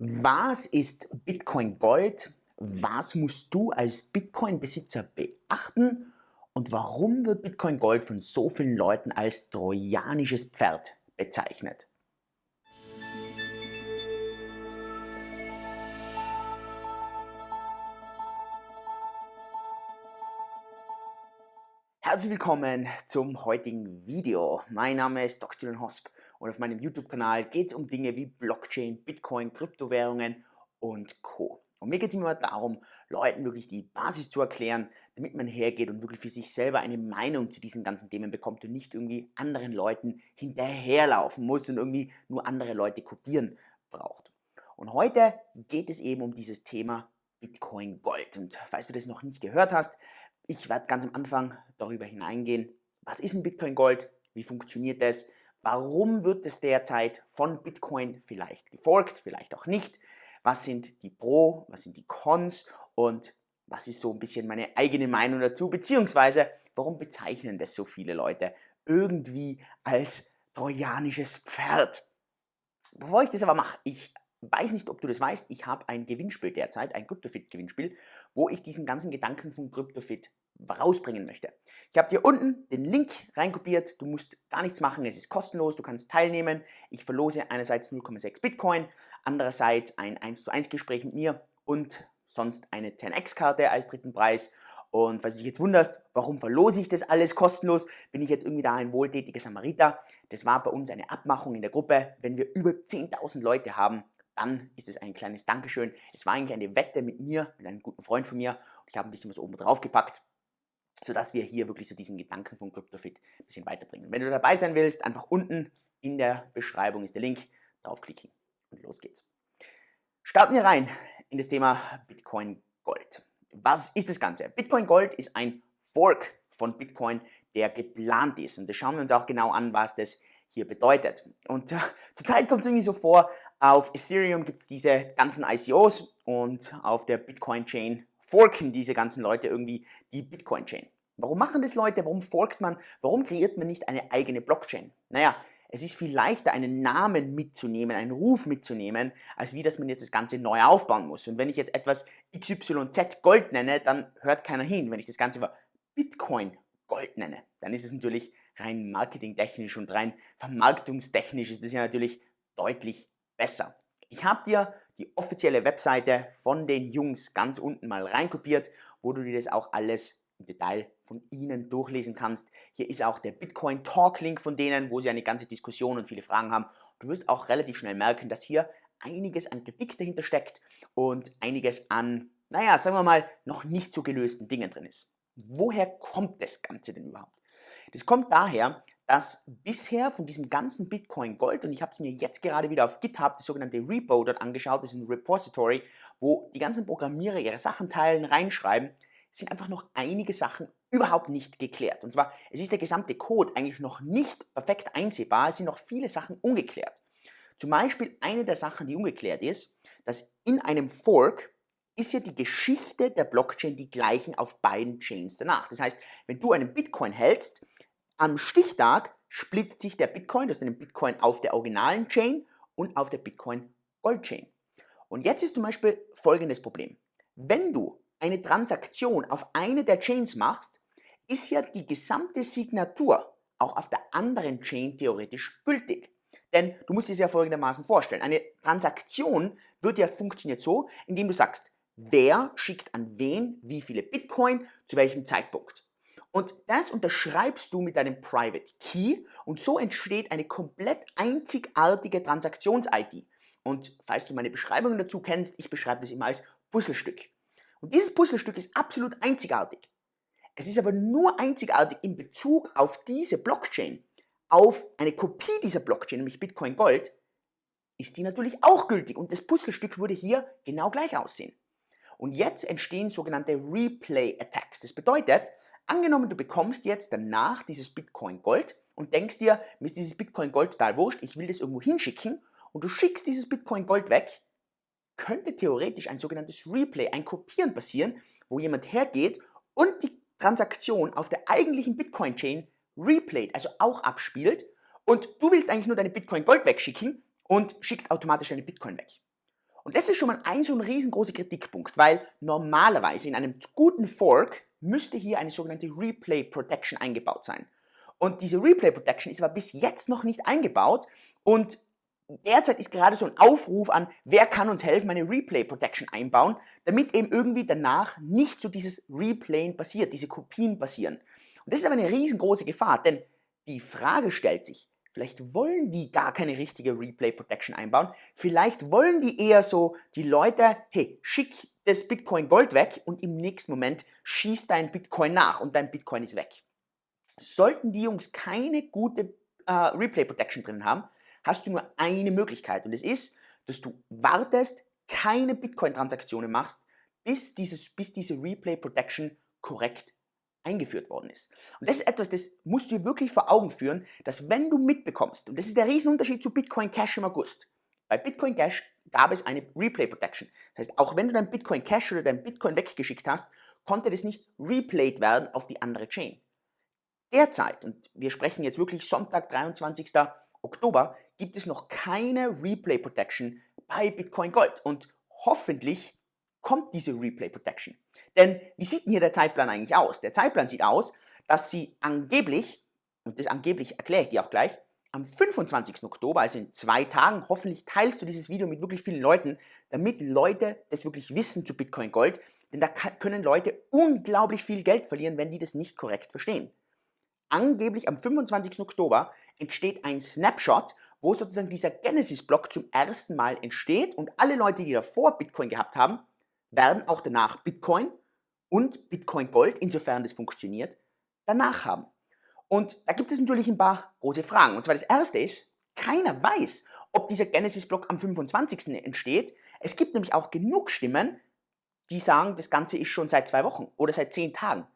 Was ist Bitcoin Gold? Was musst du als Bitcoin-Besitzer beachten? Und warum wird Bitcoin Gold von so vielen Leuten als trojanisches Pferd bezeichnet? Herzlich willkommen zum heutigen Video. Mein Name ist Dr. Julian Hosp und auf meinem YouTube-Kanal geht es um Dinge wie Blockchain, Bitcoin, Kryptowährungen und Co. Und mir geht es immer darum, Leuten wirklich die Basis zu erklären, damit man hergeht und wirklich für sich selber eine Meinung zu diesen ganzen Themen bekommt und nicht irgendwie anderen Leuten hinterherlaufen muss und irgendwie nur andere Leute kopieren braucht. Und heute geht es eben um dieses Thema Bitcoin Gold. Und falls du das noch nicht gehört hast, ich werde ganz am Anfang darüber hineingehen, was ist ein Bitcoin Gold, wie funktioniert das, warum wird es derzeit von Bitcoin vielleicht gefolgt, vielleicht auch nicht, was sind die Pro, was sind die Cons und was ist so ein bisschen meine eigene Meinung dazu, beziehungsweise warum bezeichnen das so viele Leute irgendwie als trojanisches Pferd. Bevor ich das aber mache, ich weiß nicht, ob du das weißt, ich habe ein Gewinnspiel derzeit, ein Kryptofit-Gewinnspiel, wo ich diesen ganzen Gedanken von Kryptofit rausbringen möchte. Ich habe dir unten den Link reinkopiert, du musst gar nichts machen, es ist kostenlos, du kannst teilnehmen. Ich verlose einerseits 0,6 Bitcoin, andererseits ein 1:1 Gespräch mit mir und sonst eine 10x-Karte als dritten Preis. Und falls du dich jetzt wunderst, warum verlose ich das alles kostenlos, bin ich jetzt irgendwie da ein wohltätiger Samariter. Das war bei uns eine Abmachung in der Gruppe. Wenn wir über 10.000 Leute haben, dann ist es ein kleines Dankeschön. Es war eigentlich eine Wette mit mir, mit einem guten Freund von mir. Und ich habe ein bisschen was oben drauf gepackt, sodass wir hier wirklich so diesen Gedanken von CryptoFit ein bisschen weiterbringen. Wenn du dabei sein willst, einfach unten in der Beschreibung ist der Link, draufklicken und los geht's. Starten wir rein in das Thema Bitcoin Gold. Was ist das Ganze? Bitcoin Gold ist ein Fork von Bitcoin, der geplant ist. Und das schauen wir uns auch genau an, was das hier bedeutet. Und zurzeit kommt es irgendwie so vor, auf Ethereum gibt es diese ganzen ICOs und auf der Bitcoin-Chain forken diese ganzen Leute irgendwie die Bitcoin-Chain. Warum machen das Leute? Warum forkt man? Warum kreiert man nicht eine eigene Blockchain? Naja, es ist viel leichter, einen Namen mitzunehmen, einen Ruf mitzunehmen, als wie, dass man jetzt das Ganze neu aufbauen muss. Und wenn ich jetzt etwas XYZ Gold nenne, dann hört keiner hin. Wenn ich das Ganze aber Bitcoin Gold nenne, dann ist es natürlich rein marketingtechnisch und rein vermarktungstechnisch ist das ja natürlich deutlich besser. Ich habe dir die offizielle Webseite von den Jungs ganz unten mal reinkopiert, wo du dir das auch alles im Detail von ihnen durchlesen kannst. Hier ist auch der Bitcoin Talk Link von denen, wo sie eine ganze Diskussion und viele Fragen haben. Du wirst auch relativ schnell merken, dass hier einiges an Kritik dahinter steckt und einiges an, naja, sagen wir mal, noch nicht so gelösten Dingen drin ist. Woher kommt das Ganze denn überhaupt? Das kommt daher, dass bisher von diesem ganzen Bitcoin Gold, und ich habe es mir jetzt gerade wieder auf GitHub, das sogenannte Repo, dort angeschaut, das ist ein Repository, wo die ganzen Programmierer ihre Sachen teilen, reinschreiben, sind einfach noch einige Sachen überhaupt nicht geklärt. Und zwar, es ist der gesamte Code eigentlich noch nicht perfekt einsehbar, es sind noch viele Sachen ungeklärt. Zum Beispiel eine der Sachen, die ungeklärt ist, dass in einem Fork ist ja die Geschichte der Blockchain die gleichen auf beiden Chains danach. Das heißt, wenn du einen Bitcoin hältst, am Stichtag splittet sich der Bitcoin, das ist einen Bitcoin auf der originalen Chain und auf der Bitcoin Gold Chain. Und jetzt ist zum Beispiel folgendes Problem. Wenn du eine Transaktion auf eine der Chains machst, ist ja die gesamte Signatur auch auf der anderen Chain theoretisch gültig. Denn du musst dir das ja folgendermaßen vorstellen. Eine Transaktion wird ja funktioniert so, indem du sagst, wer schickt an wen wie viele Bitcoin zu welchem Zeitpunkt. Und das unterschreibst du mit deinem Private Key und so entsteht eine komplett einzigartige Transaktions-ID. Und falls du meine Beschreibungen dazu kennst, ich beschreibe das immer als Puzzlestück. Und dieses Puzzlestück ist absolut einzigartig. Es ist aber nur einzigartig in Bezug auf diese Blockchain. Auf eine Kopie dieser Blockchain, nämlich Bitcoin Gold, ist die natürlich auch gültig und das Puzzlestück würde hier genau gleich aussehen. Und jetzt entstehen sogenannte Replay-Attacks. Das bedeutet, angenommen du bekommst jetzt danach dieses Bitcoin Gold und denkst dir, mir ist dieses Bitcoin Gold total wurscht, ich will das irgendwo hinschicken und du schickst dieses Bitcoin Gold weg, könnte theoretisch ein sogenanntes Replay, ein Kopieren passieren, wo jemand hergeht und die Transaktion auf der eigentlichen Bitcoin-Chain replayt, also auch abspielt und du willst eigentlich nur deine Bitcoin Gold wegschicken und schickst automatisch deine Bitcoin weg. Und das ist schon mal so ein riesengroßer Kritikpunkt, weil normalerweise in einem guten Fork müsste hier eine sogenannte Replay Protection eingebaut sein. Und diese Replay Protection ist aber bis jetzt noch nicht eingebaut und derzeit ist gerade so ein Aufruf an, wer kann uns helfen, eine Replay Protection einbauen, damit eben irgendwie danach nicht so dieses Replayen passiert, diese Kopien passieren. Und das ist aber eine riesengroße Gefahr, denn die Frage stellt sich, vielleicht wollen die gar keine richtige Replay Protection einbauen, vielleicht wollen die eher so die Leute, hey, schick das Bitcoin Gold weg und im nächsten Moment schießt dein Bitcoin nach und dein Bitcoin ist weg. Sollten die Jungs keine gute Replay Protection drin haben, hast du nur eine Möglichkeit und es ist, dass du wartest, keine Bitcoin-Transaktionen machst, bis diese Replay Protection korrekt eingeführt worden ist. Und das ist etwas, das musst du dir wirklich vor Augen führen, dass wenn du mitbekommst, und das ist der Riesenunterschied zu Bitcoin Cash im August, bei Bitcoin Cash gab es eine Replay Protection. Das heißt, auch wenn du dein Bitcoin Cash oder dein Bitcoin weggeschickt hast, konnte das nicht replayed werden auf die andere Chain. Derzeit, und wir sprechen jetzt wirklich Sonntag, 23. Oktober, gibt es noch keine Replay Protection bei Bitcoin Gold und hoffentlich kommt diese Replay Protection. Denn wie sieht denn hier der Zeitplan eigentlich aus? Der Zeitplan sieht aus, dass sie angeblich, und das angeblich erkläre ich dir auch gleich, am 25. Oktober, also in 2 Tagen, hoffentlich teilst du dieses Video mit wirklich vielen Leuten, damit Leute das wirklich wissen zu Bitcoin Gold, denn da können Leute unglaublich viel Geld verlieren, wenn die das nicht korrekt verstehen. Angeblich am 25. Oktober entsteht ein Snapshot, wo sozusagen dieser Genesis-Block zum ersten Mal entsteht und alle Leute, die davor Bitcoin gehabt haben, werden auch danach Bitcoin und Bitcoin Gold, insofern das funktioniert, danach haben. Und da gibt es natürlich ein paar große Fragen. Und zwar das erste ist, keiner weiß, ob dieser Genesis-Block am 25. entsteht. Es gibt nämlich auch genug Stimmen, die sagen, das Ganze ist schon seit 2 Wochen oder seit 10 Tagen.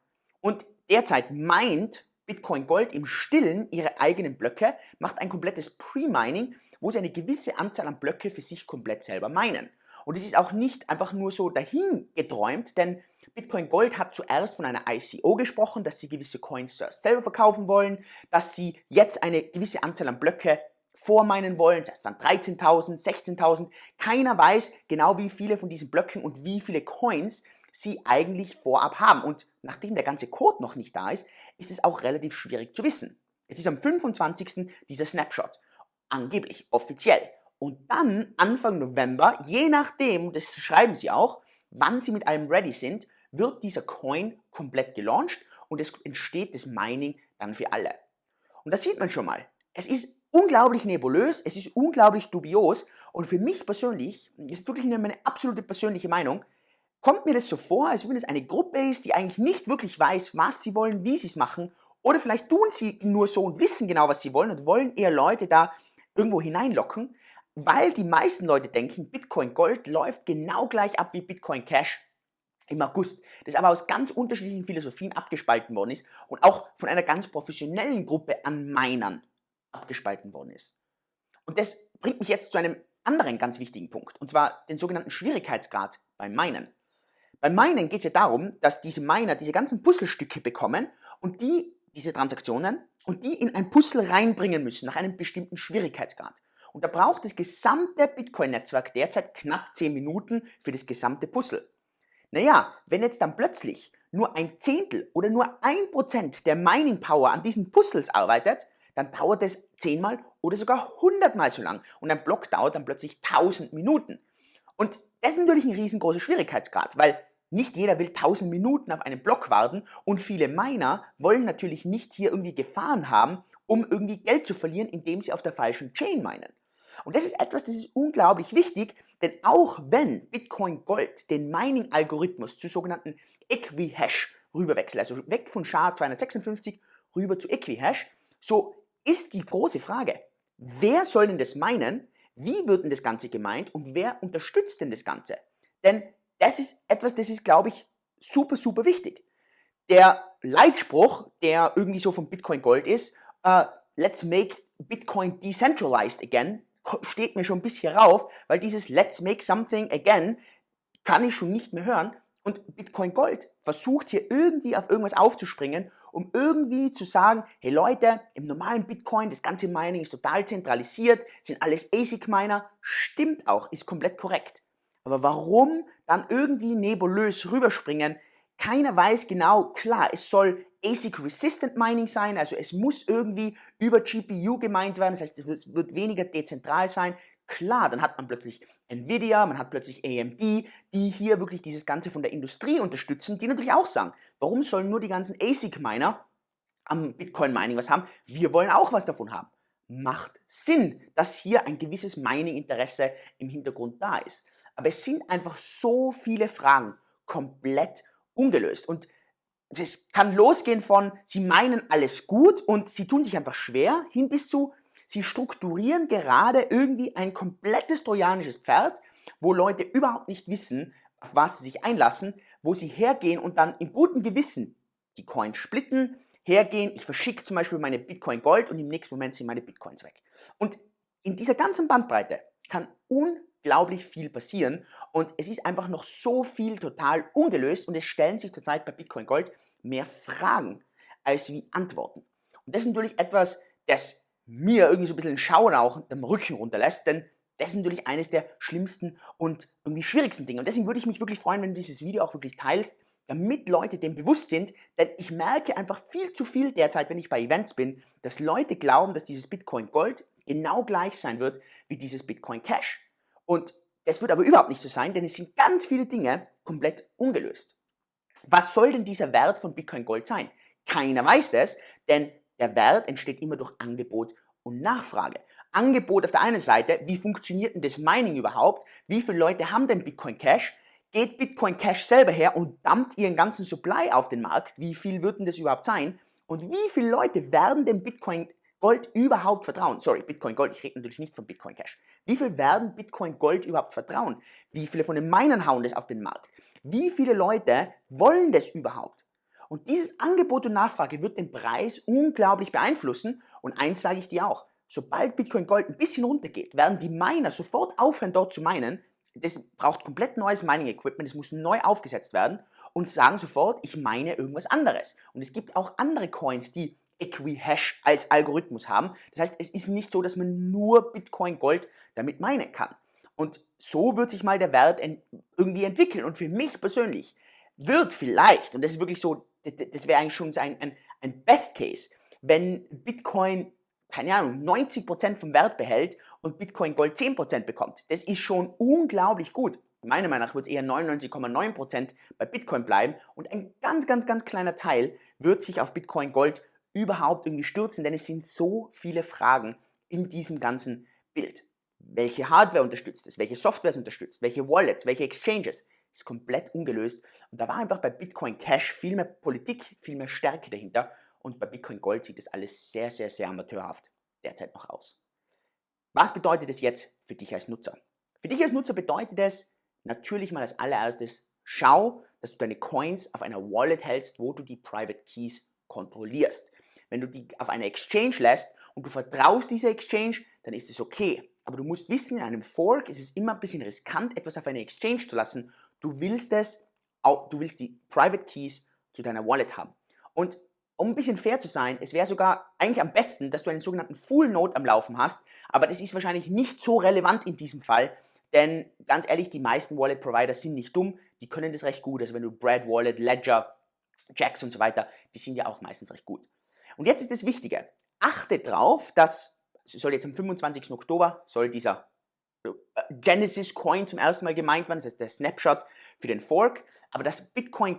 Und derzeit meint Bitcoin Gold im Stillen ihre eigenen Blöcke, macht ein komplettes Pre-Mining, wo sie eine gewisse Anzahl an Blöcke für sich komplett selber meinen. Und es ist auch nicht einfach nur so dahin geträumt, denn Bitcoin Gold hat zuerst von einer ICO gesprochen, dass sie gewisse Coins zuerst selber verkaufen wollen, dass sie jetzt eine gewisse Anzahl an Blöcke vormeinen wollen, das heißt waren 13.000, 16.000. Keiner weiß genau, wie viele von diesen Blöcken und wie viele Coins sie eigentlich vorab haben. Und nachdem der ganze Code noch nicht da ist, ist es auch relativ schwierig zu wissen. Es ist am 25. dieser Snapshot, angeblich, offiziell. Und dann Anfang November, je nachdem, das schreiben sie auch, wann sie mit allem ready sind, wird dieser Coin komplett gelauncht und es entsteht das Mining dann für alle. Und das sieht man schon mal. Es ist unglaublich nebulös, es ist unglaublich dubios und für mich persönlich, das ist wirklich meine absolute persönliche Meinung, kommt mir das so vor, als wenn es eine Gruppe ist, die eigentlich nicht wirklich weiß, was sie wollen, wie sie es machen, oder vielleicht tun sie nur so und wissen genau, was sie wollen und wollen eher Leute da irgendwo hineinlocken, weil die meisten Leute denken, Bitcoin Gold läuft genau gleich ab wie Bitcoin Cash im August, das aber aus ganz unterschiedlichen Philosophien abgespalten worden ist und auch von einer ganz professionellen Gruppe an Minern abgespalten worden ist. Und das bringt mich jetzt zu einem anderen ganz wichtigen Punkt, und zwar den sogenannten Schwierigkeitsgrad beim Minen. Beim Meinen geht es ja darum, dass diese Miner diese ganzen Puzzlestücke bekommen und diese Transaktionen, und die in ein Puzzle reinbringen müssen, nach einem bestimmten Schwierigkeitsgrad. Und da braucht das gesamte Bitcoin-Netzwerk derzeit knapp 10 Minuten für das gesamte Puzzle. Naja, wenn jetzt dann plötzlich nur 1/10 oder nur 1% der Mining-Power an diesen Puzzles arbeitet, dann dauert es 10-mal oder sogar 100-mal so lang. Und ein Block dauert dann plötzlich 1000 Minuten. Und das ist natürlich ein riesengroßer Schwierigkeitsgrad, weil nicht jeder will 1000 Minuten auf einen Block warten und viele Miner wollen natürlich nicht hier irgendwie Gefahren haben, um irgendwie Geld zu verlieren, indem sie auf der falschen Chain minen. Und das ist etwas, das ist unglaublich wichtig, denn auch wenn Bitcoin Gold den Mining-Algorithmus zu sogenannten Equihash rüberwechselt, also weg von SHA-256 rüber zu Equihash, so ist die große Frage, wer soll denn das minen, wie wird denn das Ganze gemeint und wer unterstützt denn das Ganze? Denn das ist etwas, das ist, glaube ich, super, super wichtig. Der Leitspruch, der irgendwie so von Bitcoin Gold ist, let's make Bitcoin decentralized again, steht mir schon ein bisschen rauf, weil dieses let's make something again kann ich schon nicht mehr hören. Und Bitcoin Gold versucht hier irgendwie auf irgendwas aufzuspringen, um irgendwie zu sagen, hey Leute, im normalen Bitcoin, das ganze Mining ist total zentralisiert, sind alles ASIC-Miner, stimmt auch, ist komplett korrekt. Aber warum dann irgendwie nebulös rüberspringen? Keiner weiß genau, klar, es soll ASIC Resistant Mining sein, also es muss irgendwie über GPU gemeint werden, das heißt, es wird weniger dezentral sein. Klar, dann hat man plötzlich Nvidia, man hat plötzlich AMD, die hier wirklich dieses Ganze von der Industrie unterstützen, die natürlich auch sagen, warum sollen nur die ganzen ASIC-Miner am Bitcoin-Mining was haben? Wir wollen auch was davon haben. Macht Sinn, dass hier ein gewisses Mining-Interesse im Hintergrund da ist. Aber es sind einfach so viele Fragen komplett ungelöst. Und das kann losgehen von, sie meinen alles gut und sie tun sich einfach schwer, hin bis zu, sie strukturieren gerade irgendwie ein komplettes trojanisches Pferd, wo Leute überhaupt nicht wissen, auf was sie sich einlassen, wo sie hergehen und dann im guten Gewissen die Coins splitten, hergehen, ich verschicke zum Beispiel meine Bitcoin Gold und im nächsten Moment sind meine Bitcoins weg. Und in dieser ganzen Bandbreite kann unglaublich viel passieren und es ist einfach noch so viel total ungelöst und es stellen sich zurzeit bei Bitcoin Gold mehr Fragen als wie Antworten. Und das ist natürlich etwas, das mir irgendwie so ein bisschen einen Schauer auch am Rücken runterlässt, denn das ist natürlich eines der schlimmsten und irgendwie schwierigsten Dinge. Und deswegen würde ich mich wirklich freuen, wenn du dieses Video auch wirklich teilst, damit Leute dem bewusst sind, denn ich merke einfach viel zu viel derzeit, wenn ich bei Events bin, dass Leute glauben, dass dieses Bitcoin Gold genau gleich sein wird wie dieses Bitcoin Cash. Und das wird aber überhaupt nicht so sein, denn es sind ganz viele Dinge komplett ungelöst. Was soll denn dieser Wert von Bitcoin Gold sein? Keiner weiß das, denn der Wert entsteht immer durch Angebot und Nachfrage. Angebot auf der einen Seite, wie funktioniert denn das Mining überhaupt? Wie viele Leute haben denn Bitcoin Cash? Geht Bitcoin Cash selber her und dumpt ihren ganzen Supply auf den Markt? Wie viel wird denn das überhaupt sein? Und wie viele Leute werden dem Bitcoin Gold überhaupt vertrauen? Sorry, Bitcoin Gold, ich rede natürlich nicht von Bitcoin Cash. Wie viel werden Bitcoin Gold überhaupt vertrauen? Wie viele von den Minern hauen das auf den Markt? Wie viele Leute wollen das überhaupt? Und dieses Angebot und Nachfrage wird den Preis unglaublich beeinflussen. Und eins sage ich dir auch, sobald Bitcoin Gold ein bisschen runtergeht, werden die Miner sofort aufhören dort zu minen. Das braucht komplett neues Mining-Equipment, es muss neu aufgesetzt werden und sagen sofort, ich meine irgendwas anderes. Und es gibt auch andere Coins, die Equihash als Algorithmus haben. Das heißt, es ist nicht so, dass man nur Bitcoin Gold damit minen kann. Und so wird sich mal der Wert irgendwie entwickeln. Und für mich persönlich wird vielleicht, und das ist wirklich so, das wäre eigentlich schon ein Best Case, wenn Bitcoin, keine Ahnung, 90% vom Wert behält und Bitcoin Gold 10% bekommt. Das ist schon unglaublich gut. Meiner Meinung nach wird es eher 99,9% bei Bitcoin bleiben und ein ganz, ganz, ganz kleiner Teil wird sich auf Bitcoin Gold überhaupt irgendwie stürzen, denn es sind so viele Fragen in diesem ganzen Bild. Welche Hardware unterstützt es, welche Software es unterstützt, welche Wallets, welche Exchanges, ist komplett ungelöst. Und da war einfach bei Bitcoin Cash viel mehr Politik, viel mehr Stärke dahinter. Und bei Bitcoin Gold sieht das alles sehr, sehr, sehr amateurhaft derzeit noch aus. Was bedeutet es jetzt für dich als Nutzer? Für dich als Nutzer bedeutet es natürlich mal als allererstes, schau, dass du deine Coins auf einer Wallet hältst, wo du die Private Keys kontrollierst. Wenn du die auf einer Exchange lässt und du vertraust dieser Exchange, dann ist es okay. Aber du musst wissen, in einem Fork ist es immer ein bisschen riskant, etwas auf eine Exchange zu lassen. Du willst die Private Keys zu deiner Wallet haben. Und um ein bisschen fair zu sein, es wäre sogar eigentlich am besten, dass du einen sogenannten Full Node am Laufen hast, aber das ist wahrscheinlich nicht so relevant in diesem Fall, denn ganz ehrlich, die meisten Wallet Provider sind nicht dumm, die können das recht gut. Also wenn du Brad Wallet, Ledger, Jax und so weiter, die sind ja auch meistens recht gut. Und jetzt ist das Wichtige, achte drauf, dass, soll jetzt am 25. Oktober, soll dieser Genesis Coin zum ersten Mal gemeint werden, das heißt der Snapshot für den Fork, aber dass Bitcoin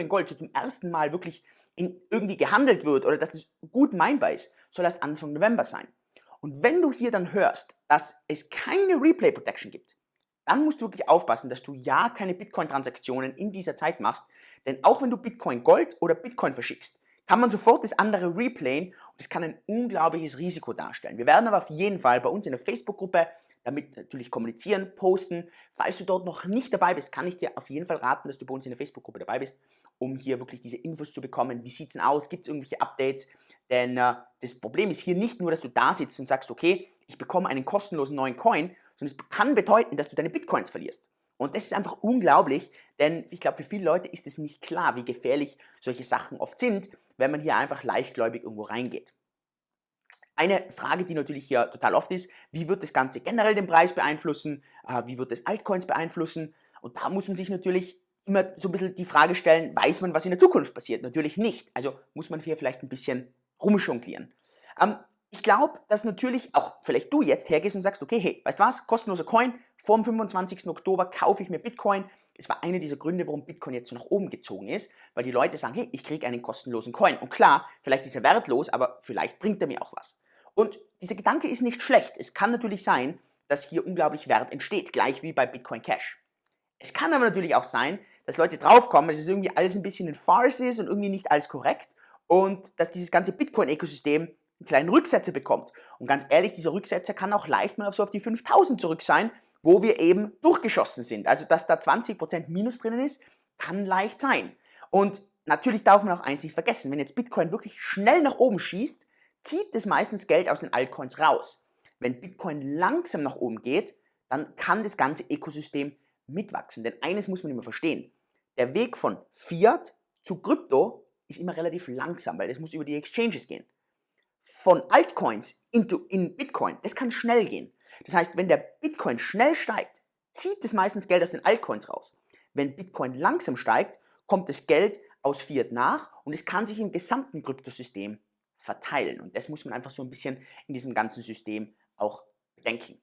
Gold so zum ersten Mal wirklich irgendwie gehandelt wird oder dass es gut meinbar ist, soll erst Anfang November sein. Und wenn du hier dann hörst, dass es keine Replay Protection gibt, dann musst du wirklich aufpassen, dass du ja keine Bitcoin-Transaktionen in dieser Zeit machst, denn auch wenn du Bitcoin Gold oder Bitcoin verschickst, kann man sofort das andere replayen und das kann ein unglaubliches Risiko darstellen. Wir werden aber auf jeden Fall bei uns in der Facebook-Gruppe damit natürlich kommunizieren, posten. Falls du dort noch nicht dabei bist, kann ich dir auf jeden Fall raten, dass du bei uns in der Facebook-Gruppe dabei bist, um hier wirklich diese Infos zu bekommen. Wie sieht es denn aus? Gibt es irgendwelche Updates? Denn das Problem ist hier nicht nur, dass du da sitzt und sagst, okay, ich bekomme einen kostenlosen neuen Coin, sondern es kann bedeuten, dass du deine Bitcoins verlierst. Und das ist einfach unglaublich, denn ich glaube, für viele Leute ist es nicht klar, wie gefährlich solche Sachen oft sind, wenn man hier einfach leichtgläubig irgendwo reingeht. Eine Frage, die natürlich hier total oft ist, wie wird das Ganze generell den Preis beeinflussen, wie wird es Altcoins beeinflussen? Und da muss man sich natürlich immer so ein bisschen die Frage stellen, weiß man, was in der Zukunft passiert? Natürlich nicht. Also muss man hier vielleicht ein bisschen rumjonglieren. Ich glaube, dass natürlich auch vielleicht du jetzt hergehst und sagst, okay, hey, weißt du was, kostenloser Coin, vor dem 25. Oktober kaufe ich mir Bitcoin. Das war einer dieser Gründe, warum Bitcoin jetzt so nach oben gezogen ist, weil die Leute sagen, hey, ich kriege einen kostenlosen Coin. Und klar, vielleicht ist er wertlos, aber vielleicht bringt er mir auch was. Und dieser Gedanke ist nicht schlecht. Es kann natürlich sein, dass hier unglaublich Wert entsteht, gleich wie bei Bitcoin Cash. Es kann aber natürlich auch sein, dass Leute draufkommen, dass es irgendwie alles ein bisschen ein Farce ist und irgendwie nicht alles korrekt und dass dieses ganze Bitcoin-Ökosystem einen kleinen Rücksetzer bekommt. Und ganz ehrlich, dieser Rücksetzer kann auch leicht mal so auf die 5000 zurück sein, wo wir eben durchgeschossen sind. Also, dass da 20% Minus drinnen ist, kann leicht sein. Und natürlich darf man auch eins nicht vergessen, wenn jetzt Bitcoin wirklich schnell nach oben schießt, zieht es meistens Geld aus den Altcoins raus. Wenn Bitcoin langsam nach oben geht, dann kann das ganze Ökosystem mitwachsen. Denn eines muss man immer verstehen. Der Weg von Fiat zu Krypto ist immer relativ langsam, weil das muss über die Exchanges gehen. Von Altcoins in Bitcoin, das kann schnell gehen. Das heißt, wenn der Bitcoin schnell steigt, zieht es meistens Geld aus den Altcoins raus. Wenn Bitcoin langsam steigt, kommt das Geld aus Fiat nach und es kann sich im gesamten Kryptosystem verteilen. Und das muss man einfach so ein bisschen in diesem ganzen System auch bedenken.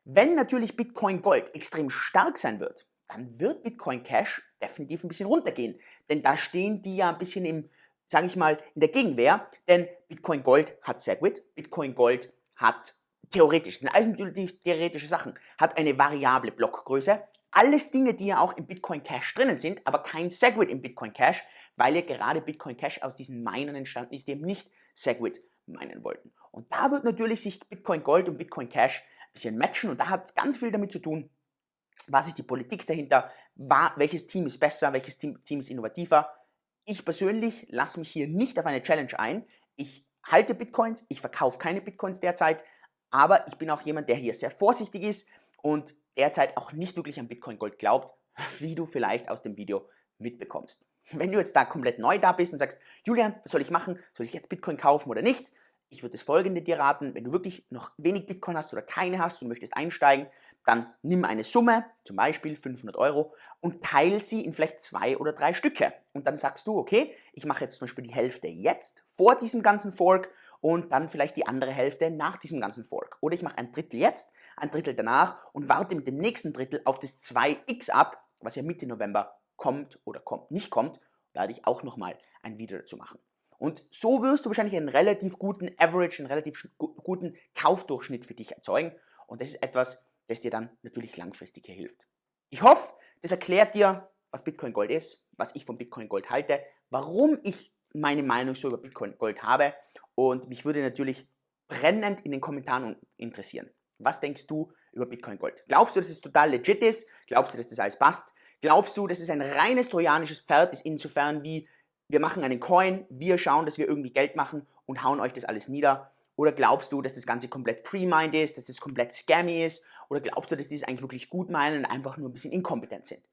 Wenn natürlich Bitcoin Gold extrem stark sein wird, dann wird Bitcoin Cash definitiv ein bisschen runtergehen. Denn da stehen die ja ein bisschen sage ich mal, in der Gegenwehr. Denn Bitcoin Gold hat Segwit, Bitcoin Gold hat theoretisch, das sind alles natürlich theoretische Sachen, hat eine variable Blockgröße. Alles Dinge, die ja auch im Bitcoin Cash drinnen sind, aber kein Segwit im Bitcoin Cash, weil ja gerade Bitcoin Cash aus diesen Minern entstanden ist, die eben nicht Segwit meinen wollten. Und da wird natürlich sich Bitcoin Gold und Bitcoin Cash ein bisschen matchen und da hat es ganz viel damit zu tun, was ist die Politik dahinter, welches Team ist besser, welches Team ist innovativer. Ich persönlich lasse mich hier nicht auf eine Challenge ein. Ich halte Bitcoins, ich verkaufe keine Bitcoins derzeit, aber ich bin auch jemand, der hier sehr vorsichtig ist und derzeit auch nicht wirklich an Bitcoin Gold glaubt, wie du vielleicht aus dem Video mitbekommst. Wenn du jetzt da komplett neu da bist und sagst, Julian, was soll ich machen? Soll ich jetzt Bitcoin kaufen oder nicht? Ich würde das Folgende dir raten, wenn du wirklich noch wenig Bitcoin hast oder keine hast und möchtest einsteigen, dann nimm eine Summe, zum Beispiel 500 Euro, und teile sie in vielleicht 2 oder 3 Stücke. Und dann sagst du, okay, ich mache jetzt zum Beispiel die Hälfte jetzt vor diesem ganzen Fork und dann vielleicht die andere Hälfte nach diesem ganzen Fork. Oder ich mache ein Drittel jetzt, ein Drittel danach und warte mit dem nächsten Drittel auf das 2x ab, was ja Mitte November kommt oder nicht kommt, werde ich auch nochmal ein Video dazu machen. Und so wirst du wahrscheinlich einen relativ guten Average, einen relativ guten Kaufdurchschnitt für dich erzeugen. Und das ist etwas, das dir dann natürlich langfristig hier hilft. Ich hoffe, das erklärt dir, was Bitcoin Gold ist, was ich von Bitcoin Gold halte, warum ich meine Meinung so über Bitcoin Gold habe. Und mich würde natürlich brennend in den Kommentaren interessieren. Was denkst du über Bitcoin Gold? Glaubst du, dass es total legit ist? Glaubst du, dass das alles passt? Glaubst du, dass es ein reines trojanisches Pferd ist, insofern wie wir machen einen Coin, wir schauen, dass wir irgendwie Geld machen und hauen euch das alles nieder? Oder glaubst du, dass das Ganze komplett pre-mined ist, dass das komplett scammy ist? Oder glaubst du, dass die es eigentlich wirklich gut meinen und einfach nur ein bisschen inkompetent sind?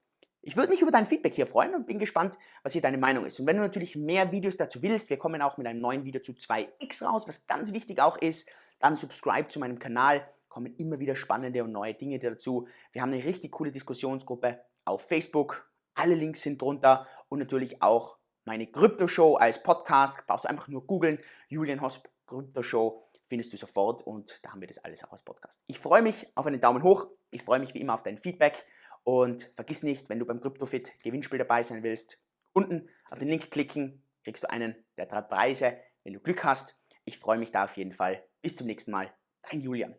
Ich würde mich über dein Feedback hier freuen und bin gespannt, was hier deine Meinung ist. Und wenn du natürlich mehr Videos dazu willst, wir kommen auch mit einem neuen Video zu 2x raus, was ganz wichtig auch ist, dann subscribe zu meinem Kanal, kommen immer wieder spannende und neue Dinge dazu. Wir haben eine richtig coole Diskussionsgruppe auf Facebook, alle Links sind drunter und natürlich auch meine Krypto-Show als Podcast, brauchst du einfach nur googeln, Julian Hosp Krypto-Show, findest du sofort und da haben wir das alles auch als Podcast. Ich freue mich auf einen Daumen hoch, ich freue mich wie immer auf dein Feedback und vergiss nicht, wenn du beim CryptoFit Gewinnspiel dabei sein willst, unten auf den Link klicken, kriegst du einen der 3 Preise, wenn du Glück hast. Ich freue mich da auf jeden Fall. Bis zum nächsten Mal, dein Julian.